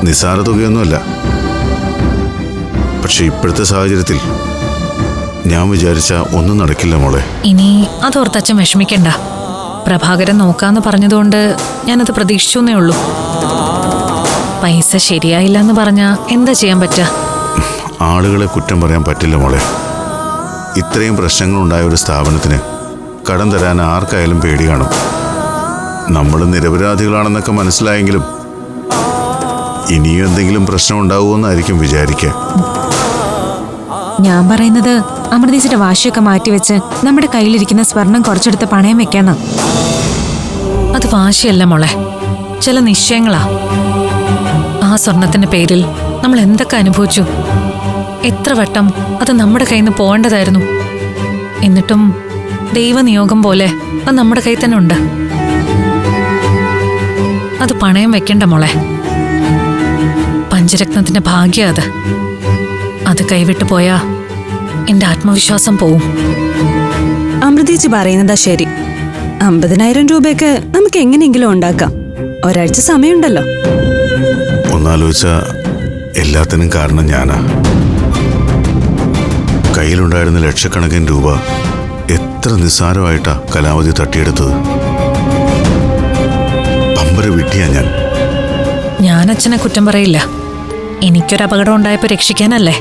നിസ്സാര തുകയൊന്നുമല്ല. പക്ഷെ ഇപ്പോഴത്തെ സാഹചര്യത്തിൽ ഞാൻ വിചാരിച്ച ഒന്നും നടക്കില്ല മോളെ. ഇനി അതോർത്തച്ഛൻ വിഷമിക്കണ്ട. പ്രഭാകരൻ നോക്കാന്ന് പറഞ്ഞതുകൊണ്ട് ഞാനത് പ്രതീക്ഷിച്ചേ ഉള്ളൂ. പൈസ ശരിയായില്ല എന്ന് പറഞ്ഞാ എന്താ ചെയ്യാൻ പറ്റുക? ആളുകളെ കുറ്റം പറയാൻ പറ്റില്ല മോളെ. ഇത്രയും പ്രശ്നങ്ങളുണ്ടായ ഒരു സ്ഥാപനത്തിന് കടം തരാൻ ആർക്കായാലും പേടി കാണും. നമ്മൾ നിരപരാധികളാണെന്നൊക്കെ മനസ്സിലായെങ്കിലും ഇനിയും എന്തെങ്കിലും പ്രശ്നം ഉണ്ടാവുമെന്നായിരിക്കും വിചാരിക്കുക. ഞാൻ പറയുന്നത് അമൃതീസിന്റെ വാശിയൊക്കെ മാറ്റിവെച്ച് നമ്മുടെ കയ്യിലിരിക്കുന്ന സ്വർണം കുറച്ചെടുത്ത് പണയം വെക്കണം. അത് വാശിയല്ല മോളെ, ചില നിശ്ചയങ്ങളാ. ആ സ്വർണത്തിന്റെ പേരിൽ നമ്മൾ എന്തൊക്കെ അനുഭവിച്ചു. എത്ര വട്ടം അത് നമ്മുടെ കയ്യിൽ നിന്ന് പോകേണ്ടതായിരുന്നു. എന്നിട്ടും ദൈവനിയോഗം പോലെ അത് നമ്മുടെ കയ്യിൽ തന്നെ ഉണ്ട്. അത് പണയം വെക്കണ്ട മോളെ. പഞ്ചരത്നത്തിന്റെ ഭാഗ്യം അത്. അത് കൈവിട്ടു പോയാ എന്റെ ആത്മവിശ്വാസം പോവും. അമൃതീച്ചി പറയുന്നതാ ശരി. 50,000 രൂപയൊക്കെ നമുക്ക് എങ്ങനെയെങ്കിലും ഉണ്ടാക്കാം. ഒരാഴ്ച സമയമുണ്ടല്ലോ. ഒന്നാലോചിച്ച എല്ലാത്തിനും കാരണം ഞാനാ. കയ്യിലുണ്ടായിരുന്ന ലക്ഷക്കണക്കിന് രൂപ എത്ര നിസ്സാരമായിട്ടാ കലാവധി തട്ടിയെടുത്തത്. പമ്പര വിട്ടിയാ ഞാൻ അച്ഛനെ കുറ്റം പറയില്ല. എനിക്കൊരു അപകടം ഉണ്ടായപ്പോ രക്ഷിക്കാനല്ലേ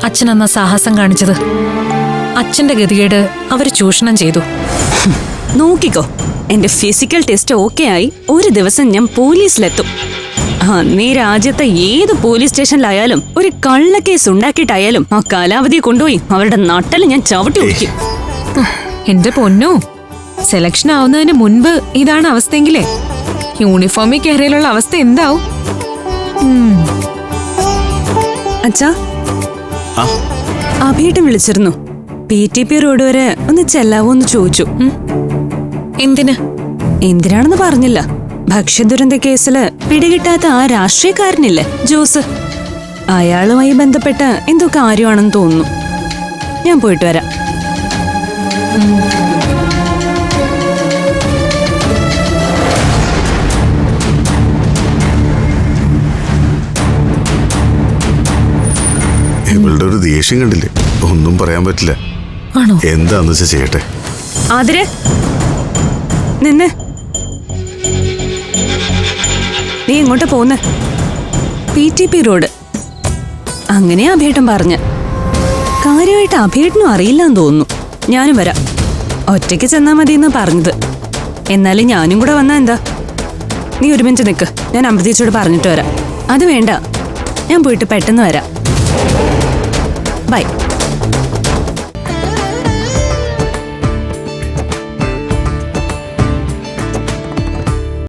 അച്ഛൻ അന്ന സാഹസം കാണിച്ചത്. അച്ഛന്റെ ഗതികേട് അവര് ചൂഷണം ചെയ്തു. നോക്കിക്കോ, എന്റെ ഫിസിക്കൽ ടെസ്റ്റ് ഓക്കെ ആയി ഒരു ദിവസം ഞാൻ പോലീസിലെത്തും. അന്നീ രാജ്യത്തെ ഏത് പോലീസ് സ്റ്റേഷനിലായാലും ഒരു കള്ളക്കേസ് ഉണ്ടാക്കിയിട്ടായാലും ആ കാലാവധിയെ കൊണ്ടുപോയി അവരുടെ നട്ടല് ഞാൻ ചവിട്ടി ഒഴിക്കും. എന്റെ പൊന്നോ, സെലക്ഷൻ ആവുന്നതിന് മുൻപ് ഇതാണ് അവസ്ഥയെങ്കിലേ യൂണിഫോമിൽ കയറിയുള്ള അവസ്ഥ എന്താവും? അച്ഛാ, അഭിയേട്ടൻ വിളിച്ചിരുന്നു. PTP റോഡ് വരെ ഒന്ന് ചെല്ലാവോന്ന് ചോദിച്ചു. എന്തിനാണെന്ന് പറഞ്ഞില്ല. ഭക്ഷ്യദുരന്ത കേസില് പിടികിട്ടാത്ത ആ രാഷ്ട്രീയക്കാരനില്ലേ ജോസ്, അയാളുമായി ബന്ധപ്പെട്ട എന്തോ കാര്യമാണെന്ന് തോന്നുന്നു. ഞാൻ പോയിട്ട് വരാം. ഇവളുടെ ഒരു ദേഷ്യം കണ്ടില്ലേ? ഒന്നും പറയാൻ പറ്റില്ല. എന്താന്ന് വെച്ചാ ചെയ്യട്ടെ. ആതിരെ നിന്ന്, നീ എങ്ങോട്ട് പോന്ന്? PTP road. അങ്ങനെയാ അഭിയേട്ടൻ പറഞ്ഞ. കാര്യമായിട്ട് അഭിയേട്ടനും അറിയില്ലെന്ന് തോന്നുന്നു. ഞാനും വരാം. ഒറ്റയ്ക്ക് ചെന്നാ മതിയെന്ന് പറഞ്ഞത്. എന്നാലും ഞാനും കൂടെ വന്നാ എന്താ? നീ ഒരു മിനിറ്റ് നിൽക്ക്, ഞാൻ അമൃതീച്ചോട് പറഞ്ഞിട്ട് വരാം. അത് വേണ്ട, ഞാൻ പോയിട്ട് പെട്ടെന്ന് വരാം. ബൈ.